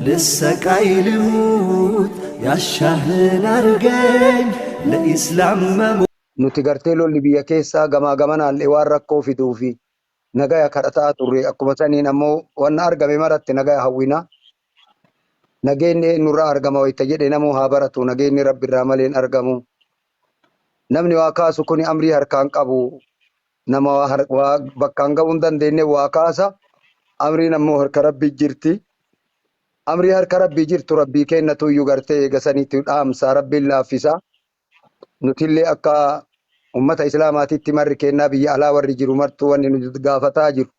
للسقاي لموت يشهن أرجين لإسلام مموت nuti gartee lolli biyya keessaa gamaa gamanaan waan rakkoo fiduu fi nagaya kadhataa turre akkuma saniin ammoo wanna argame maratti nagaya hawwina nageenyi nurraa argama wayita jedhe namoo haa baratu nageenyi rabbiirraa malee hin argamu namni waa kaasu kuni amrii harkaan qabu nama waa bakkaan ga'uu hin dandeenye waa kaasa amriin ammoo harka rabbii jirti amrii harka rabbii jirtu rabbii kennatu iyyuu gartee eegasaniitti dhaamsa rabbiin laaffisa nutillee akka ummata islaamaatitti marri kennaa biyya alaa warri jiru martuu wanni nuti gaafataa jiru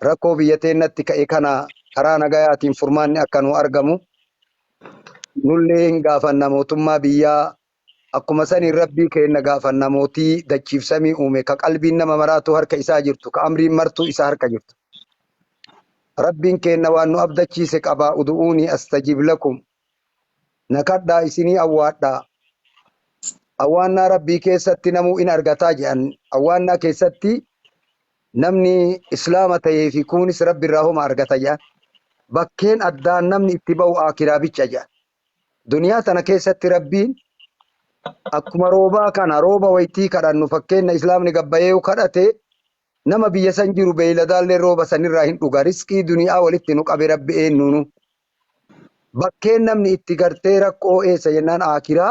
rakkoo biyya teennatti ka'e kana karaa nagayaatiin furmaanni akka nu argamu nullee hin gaafanna mootummaa biyyaa akkuma saniin rabbii kenna gaafanna mootii dachiif samii uume ka qalbiin nama maraatu harka isaa jirtu ka amriin martuu isaa harka jirtu rabbiin kenna waan nu abdachiise qabaa udu'uunii astajib lakum nakadhaa isinii awwaadhaa awwaannaa rabbii keessatti namuu in argataa jedhan awwaannaa keessatti namni islaama ta'ee fi kunis rabbi irraa homa argata jedhan bakkeen addaan namni itti ba'u aakiraa bicha jedhan duniyaa tana keessatti rabbiin akkuma roobaa kana rooba waytii kadhannu fakkeenna islaamni gabbayee kadhate nama biyya san jiru beeyladaallee rooba sanirraa hin dhuga riskii duniyaa walitti nu qabe rabbi eennuunu bakkeen namni itti gartee rakkoo eessa jennaan aakiraa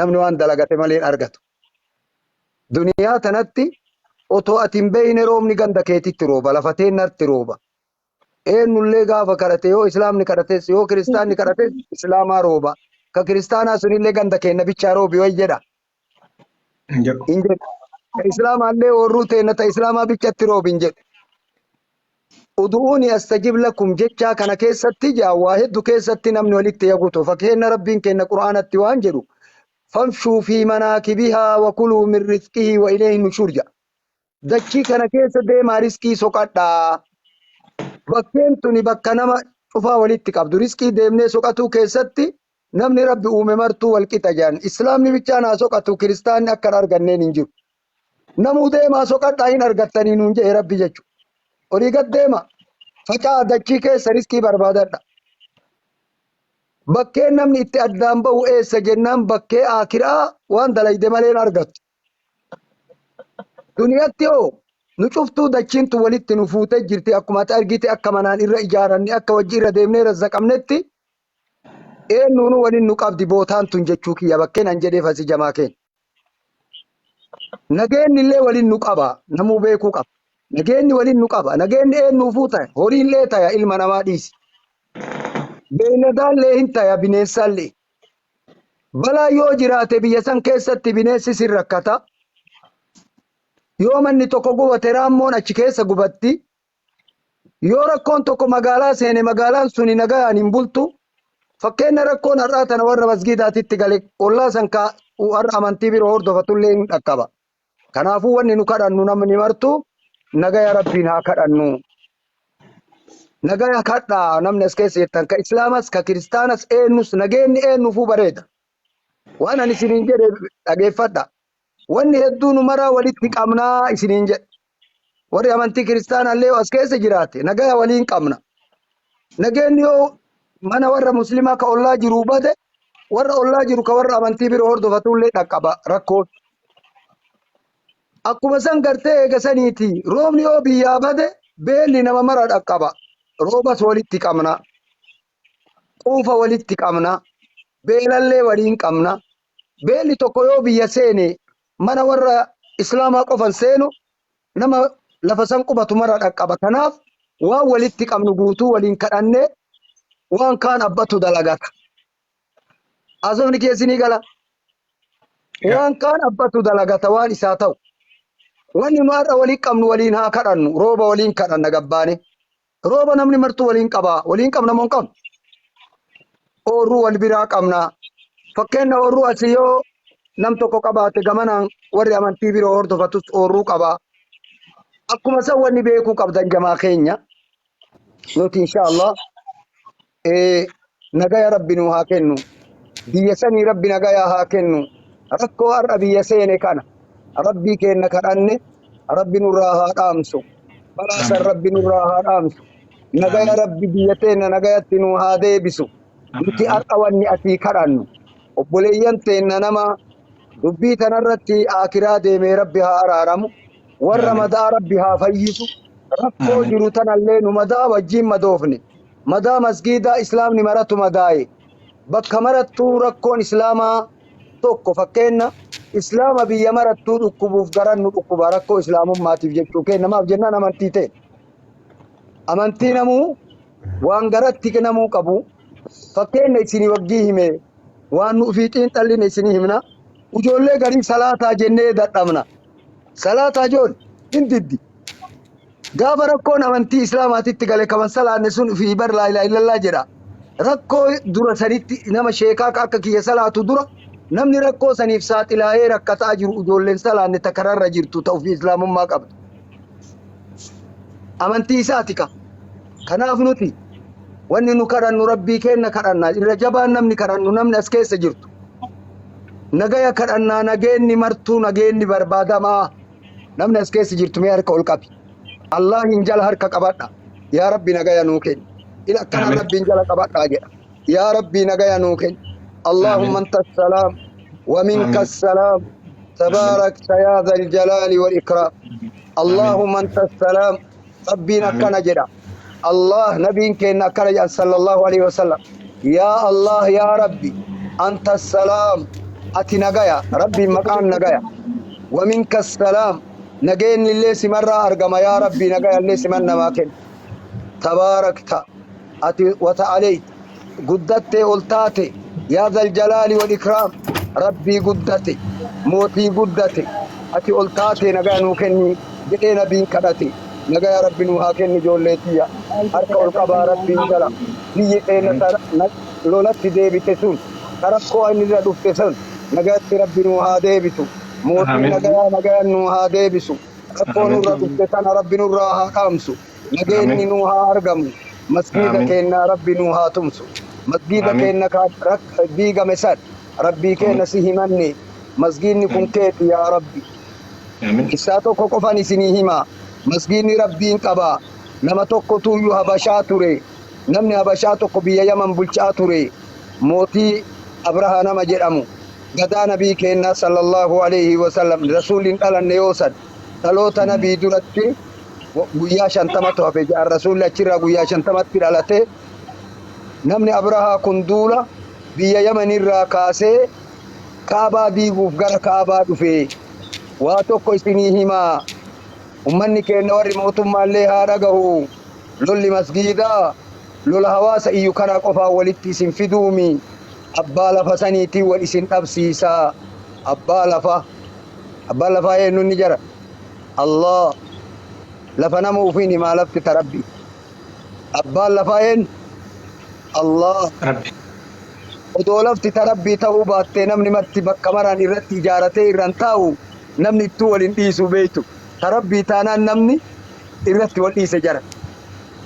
namni waan dalagate malee argatu duniyaa tanatti otoo ati hin beeyne roobni ganda keetitti rooba lafa teennatti rooba eenyullee gaafa kadhate yoo islaamni kadhates yoo kiristaanni kadhates islaamaa rooba ka kiristaanaa sunillee ganda keenna bichaa roobi way jedha hin jedhu ka islaamaallee warruu teennata islaamaa bichatti roobi hin jedhu udu'uuni astajib lakum jechaa kana keessatti jaawwaa hedduu keessatti namni walitti yagutu fakkeenya rabbiin kenna qur'aanatti waan jedhu famshuu fi manaakibihaa wa kuluu min rizqihi wa ilayhi nushur jedha dachii kana keessa deemaa riskii soqadhaa bakkeen tuni bakka nama cufaa walitti qabdu riskii deemnee soqatuu keessatti namni rabbi uume martuu walqixa jedhan islaamni bichaan haa soqatu kiristaanni akka hin arganneen hin jiru namuu deemaa soqadhaa hin argattanii nuun jedhe rabbi jechu olii gad deema facaa dachii keessa riskii barbaadadha bakkeen namni itti addaan ba'u eessa jennaan bakkee aakiraa waan dalayde malee hin argattu duniyaatti hoo nu cuftuu dachiintu walitti nu fuutee jirti akkuma ati argite akka manaan irra ijaaranne akka wajji irra deemnee razzaqamnetti eenyuunu waliin nu qabdi bootaan tun jechuu kiyya bakkeen an jedheef asi jamaa keenya nageenyi illee waliin nu qaba namuu beekuu qaba nageenyi waliin nu qaba nageenyi eenyuufuu ta'e horiillee ta'e ilma namaa dhiisi beeyladaallee hin ta'e bineensaallee balaa yoo jiraate biyya san keessatti bineensi sin rakkata yoo manni tokko gubate raammoon achi keessa gubatti yoo rakkoon tokko magaalaa seene magaalaan suni nagayaan hin bultu fakkeenya rakkoon har'aa tana warra masgiidaatitti gale ollaa san warra amantii biroo hordofatullee hin dhaqqaba kanaafuu wanni nu kadhannu namni martu nagaya rabbiin haa kadhannu nagaya kadhaa namni as keessa jettan ka islaamas ka kiristaanas eenyus nageenyi eenyuufuu bareeda waan ani isiniin jedhe dhageeffadha wanni hedduun maraa walitti qabnaa isiniin jedhe warri amantii kiristaanaallee as keessa jiraate nagaya waliin qabna nageenyi yoo mana warra muslimaa ka ollaa jiruu bade warra ollaa jiru ka warra amantii biroo hordofatullee dhaqqaba rakkoon akkuma san gartee eegasaniiti roobni yoo biyyaa bade beelli nama mara dhaqqaba roobas walitti qabna quufa walitti qabna beelallee waliin qabna beelli tokko yoo biyya seene mana warra islaamaa qofan seenu nama lafa san qubatu mara dhaqqaba kanaaf waan walitti qabnu guutuu waliin kadhanne waan kaan abbatu dalagata asofni keessinii gala waan kaan abbatu dalagata waan isaa ta'u wanni nu har'a waliin qabnu waliin haa kadhannu rooba waliin kadhanna gabbaane rooba namni martuu waliin qabaa waliin qabna moo hin qabnu oorruu wal biraa qabna fakkeenya oorruu asii yoo nam tokko qabaate gamanaan warri amantii biroo hordofatus oorruu qabaa akkuma san wanni beekuu qabdan jamaa keenya nuti inshaallah nagaya rabbi nu haa kennu biyya sanii rabbi nagaya haa kennu rakkoo har'a biyya seene kana rabbii keenna kadhanne rabbi nurraa haa dhaamsu balaa san rabbi nurraa haa dhaamsu نجايا ربي بيتنا نجايا تنو هذا بسو نتي أرقواني أتي كرانو وبوليين تينا نما دبي تنرتي آكرا ديمي ربها أرارمو والرمضاء ربها فيسو ربو جروتنا اللين ومدى وجيم مدوفني مدى مسجد إسلام نمرت مداي bakka marattuu rakkoon islaamaa tokko fakkeenna islaama biyya marattuu dhukkubuuf garan nu dhukkuba rakkoo islaamummaatiif jechuu kennamaaf jennaan amantii ta'e amantii namuu waan garatti namuu qabu fakkeenna isinii waggii hime waan nu fiixiin xallin isinii himna ijoollee garii salaataa jennee dadhabna salaataa ijool hindiddi gaafa rakkoon amantii islaamaatitti gale kaman salaanne sun fi bar laa ilaaha illallah jedha rakkoo dura sanitti nama sheekaa akka kiyya salaatu dura namni rakkoo saniif saaxilaa'ee rakkataa jiru ijoolleen salaanne takararra jirtu ta'uu fi islaamummaa qabdu. Amantii isaati ka. Kanaaf nuti wanni nu kadhannu rabbii keenna kadhannaa irra jabaan namni kadhannu namni as keessa jirtu. Nagaya kadhannaa nageenni martuu nageenni barbaadamaa namni as keessa jirtu mee harka ol qabi. Allah hin jala harka qabadha. Yaa Rabbi nagaya nuu kenni. إلى كان ربي جل قبض أجر يا ربي نجايا نوكل اللهم أنت السلام ومنك السلام تبارك يا ذا الجلال والإكرام اللهم أنت السلام ربي نكنا جرا الله نبي كنا كنا صلى الله عليه وسلم يا الله يا ربي أنت السلام أتي نجايا ربي مكان نجايا ومنك السلام نجين اللي سمرة أرجم يا ربي نجايا اللي سمرنا ماكن تبارك أتي وتعالي قدتي ألتاتي يا ذا الجلال والإكرام ربي قدتي موتي قدتي أتي ألتاتي نجا نوكني جئنا بين كدتي نجا يا ربي نوها كني جولتي أركا القبا ربي جلا نيجينا لولت ديبي تسون تركوا أن يردو تسون نجا ربي نوها ديبتو موتي نجا نوها ديبسو ركوا نور تسون ربي نورها كامسو نجيني نوها أرجمو مسجد كنا ربي نوها تمسو مسجد كنا كرك بيجا مسات ربي كنا سهمني مسجد نكون كيت يا ربي إساتو كوكفاني سنيهما مسجد ربي كبا لما توكتو يهبشاتوري نمني هبشاتو كبيا يمن بلشاتوري موتي أبرها نما جرامو غدا نبي كنا صلى الله عليه وسلم رسول الله نيوسد تلوت نبي درتي guyyaa 50 hafe rasuulli achirraa guyyaa 50tti dhalate namni abrahaa kun duula biyya yamanirraa kaasee kaabaa diiguuf gara kaabaa dhufe waa tokko isinii himaa ummanni keenya warri mootummaallee haa dhagahu lolli masgiidaa lola hawaasa iyyu kana qofaa walitti isin fiduumi abbaa lafa saniitii wal isin dhabsiisaa abbaa lafaa eenyu ni jara Allah لفنمو فيني ما لفت تربي أبال لفاين الله ربي ودولفت تربي توبات نمني متي بكمران إرتي جارتي رنتاو نمني التول انتيسو بيتو تربي تانا نمني إرتي والإيس جرى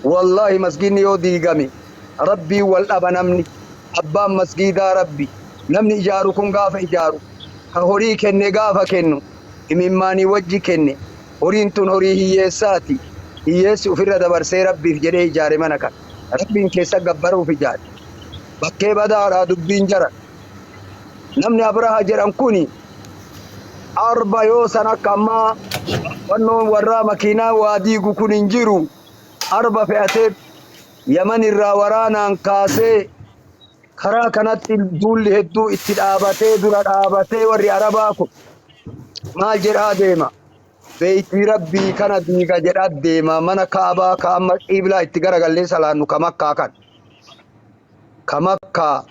والله مسجيني يودي قمي ربي والأبا نمني أبان مسجيدا ربي نمني إجاركم غاف إجارو هوري كني غافا كنو إمماني وجي كني هورينتون هوري هيساتي هيس وفر دبرسي ربي في جري جاري منك ربي كيسا قبرو في جاري بكي بدارا دبين جرى نمني أبرها جرم كوني أربع يوسنا كما ونون ورا مكينا واديقو كونين جيرو أربع فئتين يمن الراورانا انكاسي خرا كانت الدول هدو اتدابتي دولار آبتي وري عرباكو مال جرى ديما بيتي ربي كان ديغا جرى ديما من كعبا كأما إبلا اتقار غالي سلانو كمكا كان كمكا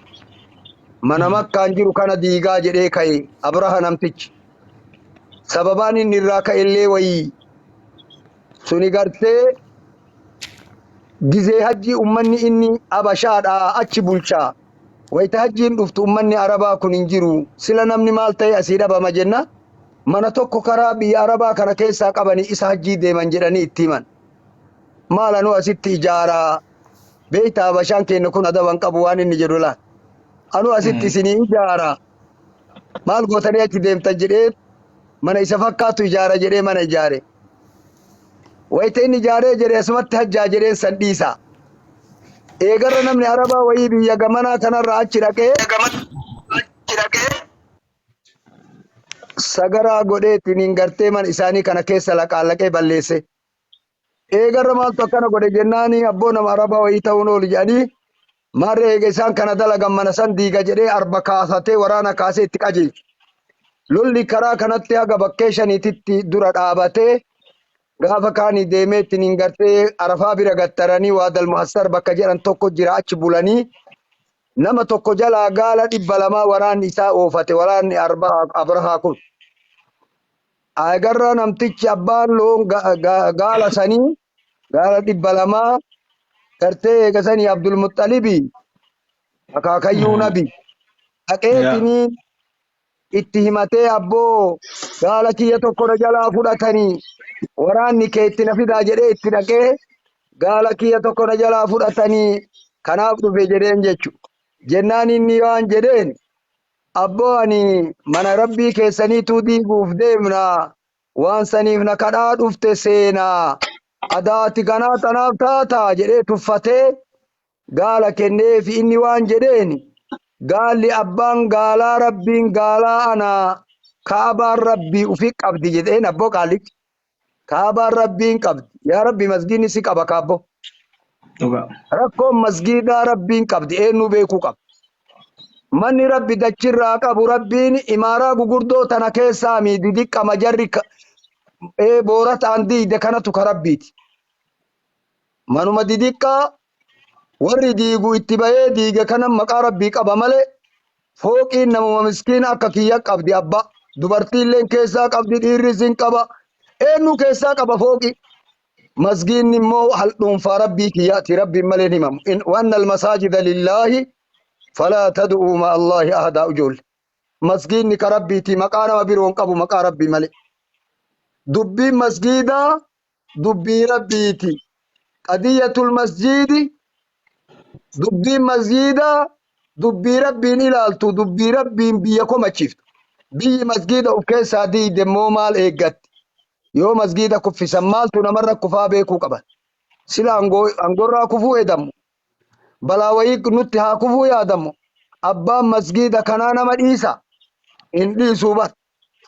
من مكا انجرو كان ديغا جرى كي أبرها نمتج سبباني نراكا اللي وي سوني غرتي جزي حجي أمني إني أبشاد أتش بلشا ويتهجين دفت أمني عربا كن انجرو سلا نمني مالتاي أسيرا بمجنة من توكو كرابي عربا كان كيسا قبني إسا حجي دي من جراني اتمن مالا نو أسيت إجارة بيتا أبشان كي نكون أدوان قبوان نجرولا أنو أسيت سني إجارة مال قوتني أكي ديم تجريب من إسا فكاتو إجارة جري من إجارة ويتين إجارة جري اسمت حجا جري سنديسا eegarra namni arabaa wayii biyya gamanaa kanarraa achi dhaqee sagaraa godheetiin gartee man isaanii kana keessa laqaallaqee balleesse. Eegarra maaltu akkana godhe jennaani abboo nama arabaa wayii ta'uun oolu jedhanii maarree eega isaan kana dalagan mana san diiga jedhee arba kaasatee waraana kaasee itti qajeelche. Lolli karaa kanatti haga bakkee shaniititti dura dhaabatee gaafa kaanii deemee ittiin gartee arafaa bira gattaranii waadal muhassar bakka jedhan tokko jira achi bulanii nama tokko jalaa gaala 200 waraanni isaa oofate waraanni abrahaa kun. Agarra namtichi abbaan loon gaala sanii gaala 200 gartee eegasanii Abdul Muxalibii akaakayyuu nabi dhaqeetiniin itti himatee abboo gaala kiyya tokko na jalaa fudhatanii waraanni kee itti na fidaa jedhee itti dhaqee gaala kiyya tokko na jalaa fudhatanii kanaaf dhufe jedheen jechu. Jennaan inni waan jedheen abboo ani mana rabbii keessaniituu diiguuf deemna waan saniif na kadhaa dhufte seenaa adaati kanaa tanaaf taata jedhee tuffatee gaala kenneef. Inni waan jedheen gaalli abbaan gaalaa rabbiin gaalaa ana kaabaan rabbii ufi qabdi jedheen abboo qaalichi kaabaan rabbiin qabdi yaa rabbi masgiidni si qaba kaabbo rakkoon masgiidaa rabbiin qabdi eenyu beekuu qaba. Manni rabbi dachirraa qabu rabbiin imaaraa gugurdoo tana keessaa didiqqa majarri boora ta'an diigde kanatu ka rabbiiti. Manuma didiqqaa warri diigu itti bahee diige kanan maqaa rabbii qaba malee fooqiin namuma miskiina akka kiyya qabdi abba dubartiilleen keessaa qabdi dhiirri sin qaba eenyu keessaa qaba fooqi. Masgiidni immoo haldhuunfaa rabbii kiyyaati rabbiin malee himamu. Wanna almasaajida lillaahi falaa tad'uu ma'a Allaahi ahadaa ijoollee. Masgiidni ka rabbiiti maqaa nama biroon qabu maqaa rabbii malee. Dubbiin masgiidaa dubbii rabbiiti. Qadiyyatul masjiidi dubbiin masgiidaa dubbii rabbiin ilaaltu dubbii rabbiin biyya komachiiftu. Biyyi masgiida of keessaa diide immoo maal eeggatti? Yoo masgiida kuffisan maaltu namarra kufaa beekuu qaban? Sila angorraa kufuu eedammu. Balaa wayii nutti haa kufuu yaadammu. Abbaan masgiida kanaa nama dhiisa. Hin dhiisuu bar.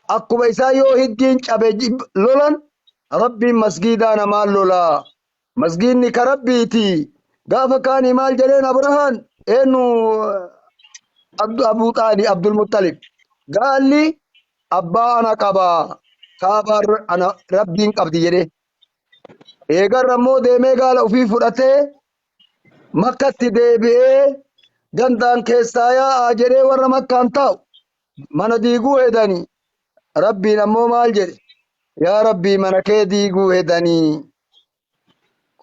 Akkuma isaa yoo hiddiin cabe lolan rabbiin masgiidaa namaan lolaa. Masgiidni ka rabbiiti. Gaafa kaanii maal jedheen Abrahaan eenyu Abuu Xaalib Abdul Muxalib gaalli abbaa ana qabaa kaabaan ana rabbiin qabdi jedhee. Eegarra immoo deemee gaala ofii fudhatee makkatti deebi'ee gandaan keessaa yaa'aa jedhee warra makkaan taa'u mana diiguu hedanii. Rabbiin ammoo maal jedhe yaa rabbii mana kee diiguu hedanii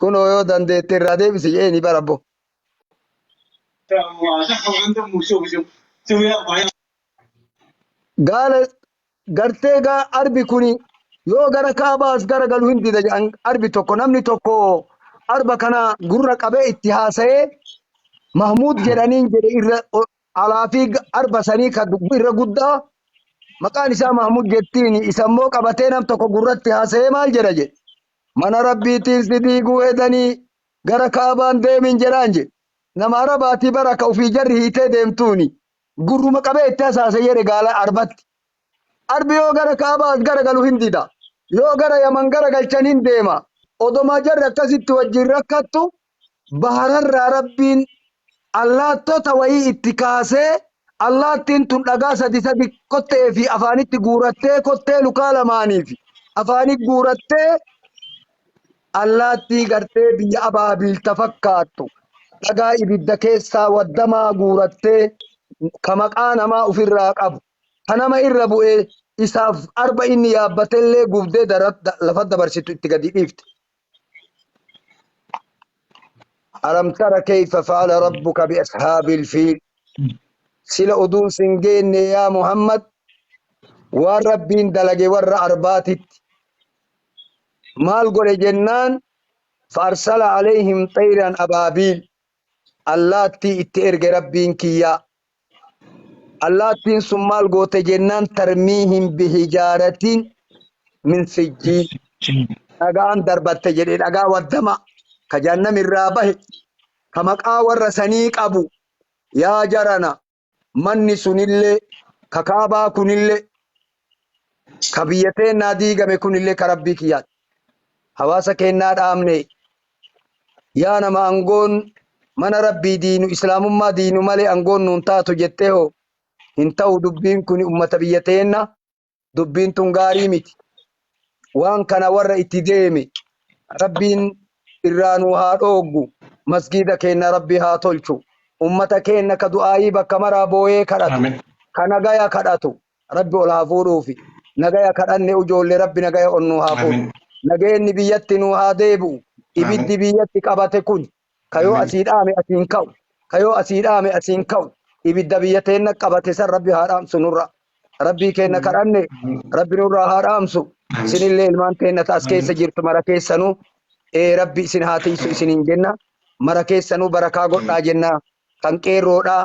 kunoo yoo dandeette irraa deebisi jedheeni barabbo. Gaala gartee arbi kuni yoo gara kaabaas gara galu hin dida arbi tokko namni tokko arba kana gurra qabee itti haasa'ee Mahmud jedhaniin jedhe irra alaafii arba sanii ka irra guddaa maqaan isaa Mahmud jettiin isa immoo qabatee nam tokko gurratti haasa'ee maal jedha jedhe mana rabbiitiin si diiguu hedanii gara kaabaan deemin jedhaan jedhe nama arabaatii baraka ofii jarri hiitee deemtuuni gurruma qabee itti haasa'e jedhe gaala arbatti. Arbi yoo gara kaabaas gara galu hin dida yoo gara yaman gara galchan hin deema odoma jarri akkasitti wajjin rakkattu bahararraa rabbiin allaattota wayii itti kaasee allaattiin tun dhagaa sadi kottee fi afaanitti guurattee kottee lukaa lamaanii fi afaanitti guurattee allaattii gartee biyya abaabiilta fakkaattu dhagaa ibidda keessaa waddamaa guurattee ka maqaa namaa ofirraa qabu ka nama irra bu'ee isaaf arba inni yaabbatellee gubdee lafa dabarsitu itti gadi dhiifte. ألم تر كيف فعل ربك بأصحاب الفيل سلا أدون سنجين يا محمد وربين دلقي ور أرباتت مال قول جنان فأرسل عليهم طيرا أبابيل اللاتي اتئرق ربين كيا اللاتي سمال قوت جنان ترميهم بحجارة من سجيل أقان دربت جرين أقا والدماء كجنة من رابه كمقا ورسني قبو يا جرنا مني سنيلي ككابا كنيلي كبيتين نادي قمي كنيلي كربي كيات حواسا كينا دامني يا نما أنغون من ربي دينو إسلام ما دينو مالي أنغون ننتاتو جتهو انتو دبين كني أمة بيتين دبين تنغاري متي وان كان ور اتديمي ربين إرانو هادوغو مسجد كينا ربي هاتولشو أمة كينا كدعائي بكمرا بوي كراتو كنغايا كراتو ربي والهافورو في نغايا كراني أجول ربي نغايا أنو هافورو نغايا بيتي نو هاديبو ibiddi biyyatti qabate kun kayoo asii dhaame asiin ka'u kayoo asii dhaame asiin ka'u ibidda biyya teenna qabate san rabbi haa dhaamsu nurra rabbii keenna kadhanne rabbi nurraa haa dhaamsu isinillee ilmaan teenna taas keessa jirtu mara keessanuu rabbi isin haa tiisu isiniin jenna mara keessanuu barakaa godhaa jenna kan qeerroodhaa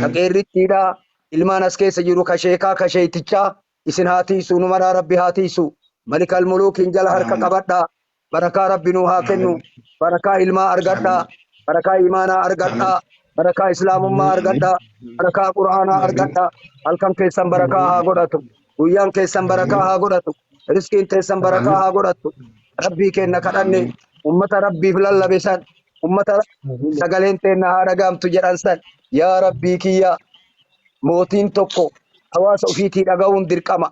kan qeerrittiidhaa ilmaan as keessa jiru kasheekaa kasheetichaa isin haa tiisu nu maraa rabbi haa tiisu malikal muluukiin jala harka qabadhaa بركة ربنا هاكنو بركة علما أرغدا بركة إيمانا أرغدا بركة إسلام ما أرغدا بركة قرآن أرغدا الكم كيسان بركة هاغوداتو ويان كيسان بركة هاغوداتو رزقين كيسان بركة هاغوداتو ربي كينا كداني أمة ربي فلال لبسان أمة سغلين تينا هارغام تجرانسان يا ربي كيا موتين توكو حواس أفيتي رغاون درقما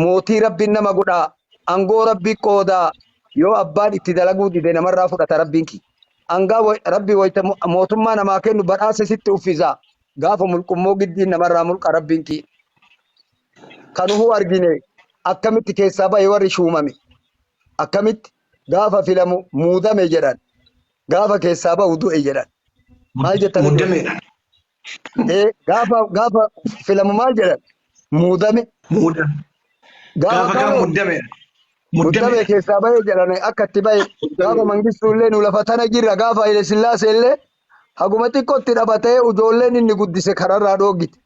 موتي ربي نما غدا أنغو ربي قودا yoo abbaan itti dalaguu dide namarraa fudhata rabbiinki angaa rabbi wayta mootummaa namaa kennu badhaasa sitti uffisa gaafa mulqummoo giddiin namarraa mulqa rabbiinki kanuhu argine akkamitti keessaa bahe warri shuumame akkamitti gaafa filamu muudame jedhan gaafa keessaa bahu du'e jedhan maal jettan gaafa filamu maal jedhan muudame gaafa muudame muddame keessaa bahe jedhane akkatti bahe gaafa mangistuullee nu lafatana jirra gaafa Haile Sillaasee illee haguma xiqqootti dhabatee ijoolleen inni guddise kararraa dhoogite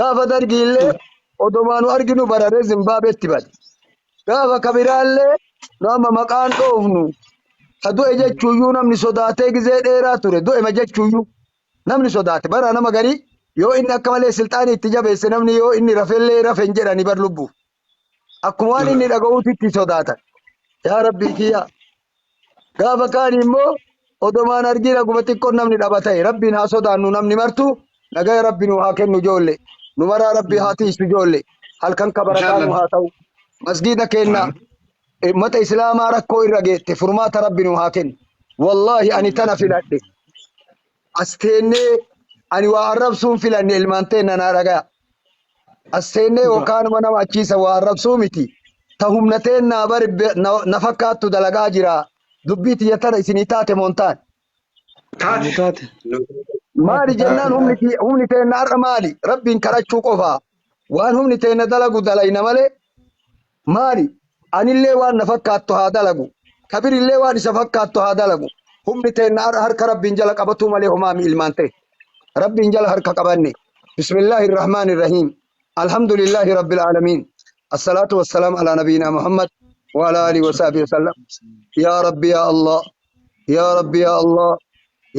gaafa dargiillee odomaanu arginu bararee Zimbaabeetti bade gaafa kabiraallee nama maqaan dhoofnu ka du'e jechuuyyuu namni sodaatee gizee dheeraa ture du'e jechuuyyuu namni sodaate bara nama garii yoo inni akka malee silxaanii itti jabeesse namni yoo inni rafellee rafen jedhani bar lubbuuf akkuma waan inni dhaga'uutitti sodaatan yaa rabbii kiyya gaafa kaan immoo odomaan argina guma xiqqoon namni dhabatee rabbiin haa sodaannu namni martu nagaya rabbi nu haa kennu ijoollee nu maraa rabbii haa tiisu ijoollee halkan kabarakaa nu haa ta'u masgiida keenna ummata islaamaa rakkoo irra geette furmaata rabbi nu haa kennu wallaahi ani tana filadhe as teennee ani waa arrabsuun filanne ilmaan teenna naa dhagaya Asseenne yookaan mana machiisa waa arrabsuu miti ta humnateen naa bari na fakkaattu dalagaa jira dubbii tiyya tana isinii taate moontaan taate maali jennaan humni teenna har'a maali rabbiin kadhachuu qofaa waan humni teenna dalagu dalayna malee maali anillee waan na fakkaattu haa dalagu kabirillee waan isa fakkaattu haa dalagu humni teenna harka rabbiin jala qabatuu malee homaami ilmaan ta'e rabbiin jala harka qabanne bismillahir rahmaanir rahiim الحمد لله رب العالمين الصلاة والسلام على نبينا محمد وعلى آله وصحبه وسلم يا ربي يا الله يا ربي يا الله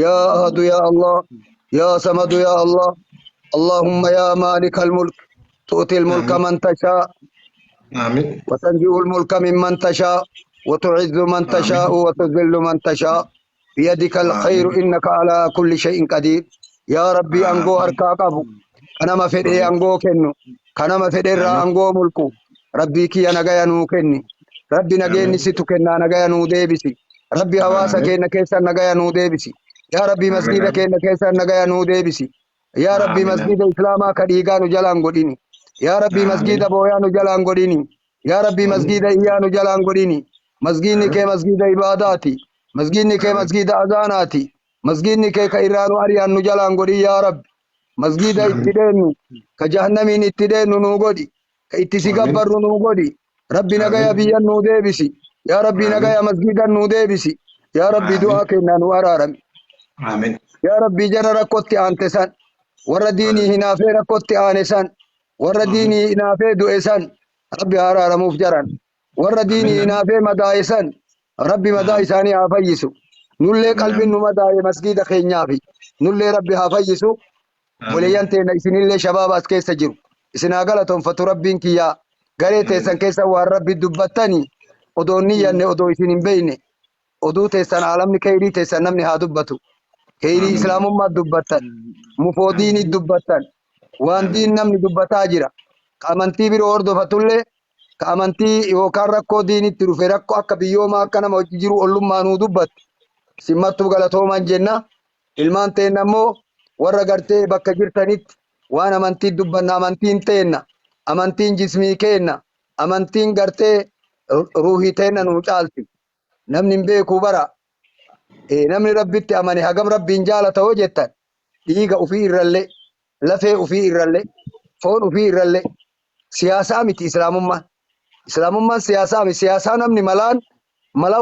يا أحد يا الله يا صمد يا الله اللهم يا مالك الملك تؤتي الملك من تشاء آمين وتنزع الملك ممن تشاء وتعز من تشاء وتذل من تشاء بيدك الخير إنك على كل شيء قدير يا ربي أنغو هركا قبو kanama fedhe angoo kennu kanama fedhe irraa angoo mulqu rabbii kiyya nagaya nuu kenni rabbi nageenni situ kennaa nagaya nuu deebisi rabbi hawaasa keenya keessan nagaya nuu deebisi yaa rabbi masgiida keenya keessan nagaya nuu deebisi yaa rabbi masgiida islaamaa ka dhiigaa nu jalaan godhini yaa rabbi masgiida booyaa nu jalaan godhini yaa rabbi masgiida iyyaa nu jalaan godhini masgiidni kee masgiida ibaadaati masgiidni kee masgiida azaanaati masgiidni kee ka irraa nu ariyaan nu jalaan godhi yaa rabbi masgiida itti deennu ka jahannamiin itti deennu nuu godhi ka itti si gabbarru nuu godhi rabbi nagaya biyyan nuu deebisi yaa rabbi nagaya masgiidan nuu deebisi yaa rabbi du'aa kennaa nu araarami yaa rabbi jara rakkotti aante san warra diinii hinaafee rakkotti aane san warra diinii hinaafee du'e san rabbi araaramuuf jaran warra diinii hinaafee madaa'e san rabbi madaa isaanii haa fayyisu نولي قلبي نما داي مسجد خينيافي نولي ربي هافيسو وليان تينا إسن اللي شباب أسكيس جرو إسن أغلطهم فتربين كيا غري تيسن كيسا والربي دبتاني أدوني يعني أدو إسن بيني أدو تيسن عالمني كيري تيسن نمني ها دبتو كيري إسلام ما دبتان مفوديني دبتان وان دين نمني دبتا جرا كامنتي برو أردو فتولي كامنتي يوكار ركو ديني تروفي ركو أكا بيوما أكا نما جيرو أولو مانو دبت سمتو غلطوما جنة ilmaan teenna immoo warra gartee bakka jirtanitti waan amantii dubbanna amantiin teenna amantiin jismii keenna amantiin gartee ruuhii teenna nuu caalti namni hin beekuu bara namni rabbitti amane hagam rabbiin jaalata hoo jettan dhiiga ufii irrallee lafee ufii irrallee foon ufii irrallee siyaasaa miti islaamummaan siyaasaa miti siyaasaa namni malaan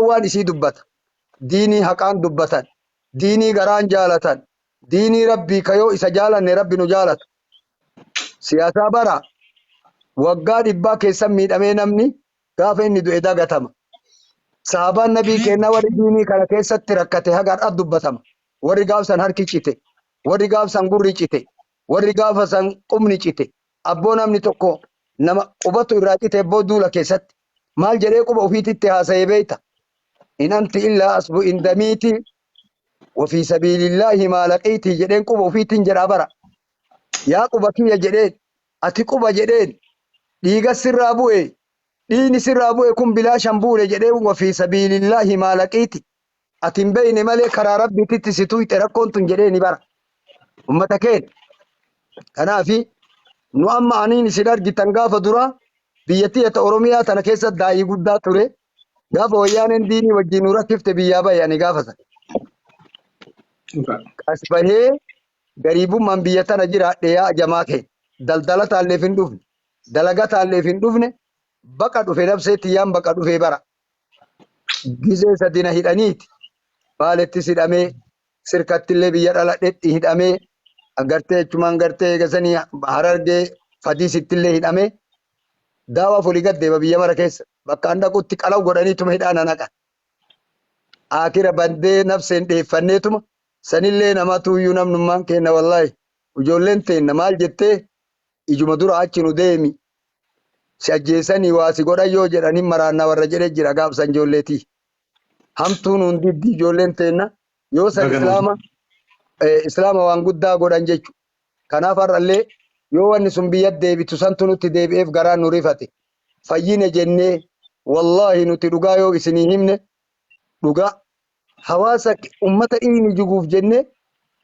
waan isii dubbata diinii haqaan dubbatan ديني غران جالتان ديني ربي كيو إسا جالن ربي نجالت سياسة برا وقاد إبا كيسم ميد أمين أمني غافة إني دو إدا غتما صحابة النبي كينا وري ديني كان كيسة تركته هغار أدو بتما وري غاف سن هركي چيته وري غاف سن غوري چيته وري غاف سن قمني چيته أبو نمني توقو نما قبطو إراجي تبو دولا كيست مال جريكو بوفيتي تهاسي بيتا إن أنت إلا أصبو إندميتي وفي سبيل الله ما لقيتي جدين قبو في تنجر أبرا يا قبكي يا جدين أتي قبا جدين ديغا سرابوه ديني سرابوه كن بلا شنبول جدين وفي سبيل الله ما لقيتي أتم بين ملك ربي تتسيتوي تركون تنجرين برا أمتكين أنا في نوأما أنين سدار جتنغا فدرا بيتي أوروميا تنكيسة داي قدا توري غاف ويانين ديني وجينورا كيفت بيابا يعني غافة أسبهي غريبو من بيتنا جرا ديا جماعه دلدله تالله فين دوفن دلغا تالله فين دوفن بقى دوفي نفسه تيام بقى دوفي برا غيزه سدينا هيدانيت بالت سيدامي سركت اللي بيا دلدت هيدامي اگرته چمان گرته گسني هررگه فدي ستله هيدامي داوا فوليگت ديبا بيا مركيس بقى اندا كوتي قلاو غداني تم هيدانا نقا اخر بندي نفسين دي فنيتم سنillee namatu iyyuu namnummaan kenna wallahi ijoolleen teenna maal jettee ijuma dura achi nu deemi si ajjeesanii waasi godha yoo jedhanii maraanna warra jedhe jira gaafsan ijoolleetii hamtuun hundi ijoolleen teenna yoo san islaama waan guddaa godhan jechu kanaaf har'allee yoo wanni sun biyyat deebitu santu nutti deebi'eef garaan nu rifate fayyine jennee wallahi nuti dhugaa yoo isinii himne dhugaa hawaasa ummata inni juguuf jenne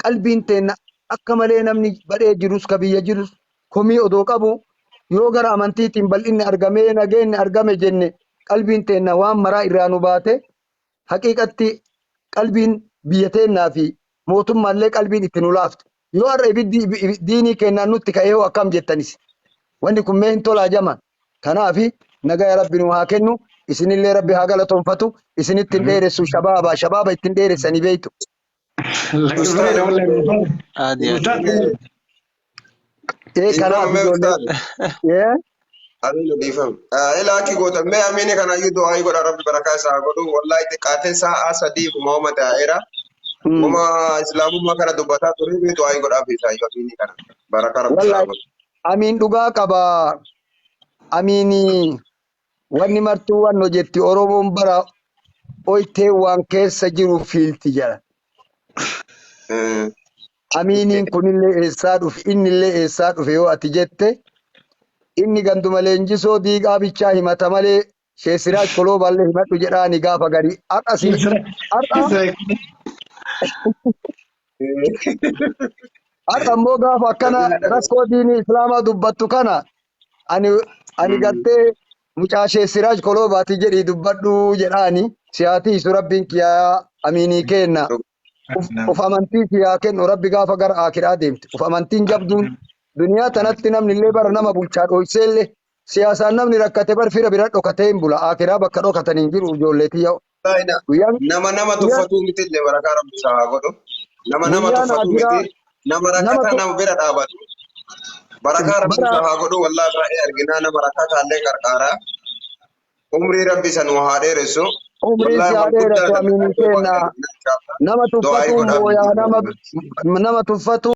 qalbiin teenna akka malee namni badhee jirus ka biyya jirus komii odoo qabu yoo gara amantiitiin bal'inni argamee nageenni argame jenne qalbiin teenna waan maraa irraa nu baate haqiiqatti qalbiin biyya teennaa fi mootummaallee qalbiin itti nu laafte yoo har'a ibiddi diinii kennaan nutti ka'ee akkam jettanis wanni kun mee hin tolaa jaman kanaafi nagaa rabbi nu haa kennu isinillee rabbi haa galatoonfatu isinittiin dheeressu shabaaba ittiin dheeressanii beeytu kanaaf ijoollee Aduh difam. Laki gota me amini kana yudo ay goda rabbi baraka sa godo wallahi te katen sa asadi kuma ma daera kuma islamu ma kana dubata turi be to ay goda fi sa amini kana baraka rabbi sa godo amin dhugaa qaba amini wanni martuu wanno jetti oromoon bara oytee waan keessa jiru fiilti jala aminiin kunillee eessaa dhufe innillee eessaa dhufe yoo ati jette inni ganduma leenjisoo diigaa bichaa himata malee sheesiraaj koloo ballee himadhu jedhaani gaafa gari aqasi har'a immoo gaafa akkana raskoo diinii islaamaa dubbattu kana ani gartee mucaa sheesiraaj koloo baati jedhii dubbadhu jedhaani siyaatii isu rabbiin kiyaa aminii kenna uf amantii kiyaa kennu rabbi gaafa gara akiraa deemte uf amantiin jabduun duniyaa tanatti namni illee bara nama bulchaa dhoyseellee siyaasaan namni rakkate bar fira bira dhokatee hin bula akiraa bakka dhokatanii jiru ijoolleetii yoo nama tuffatu miti illee barakaa rabbi isaa godhu nama tuffatu miti nama rakkata nama bira dhaabatu barakaa rabbi isaa godhu wallaahi baay'ee arginaa nama rakkataa illee qarqaaraa umrii rabbi san waa dheeressu umrii wallahi si wal adeeratu guddaadha amini kenna inshallah nama du'aa tuffatuun godhaaf booyaa nama tuffatu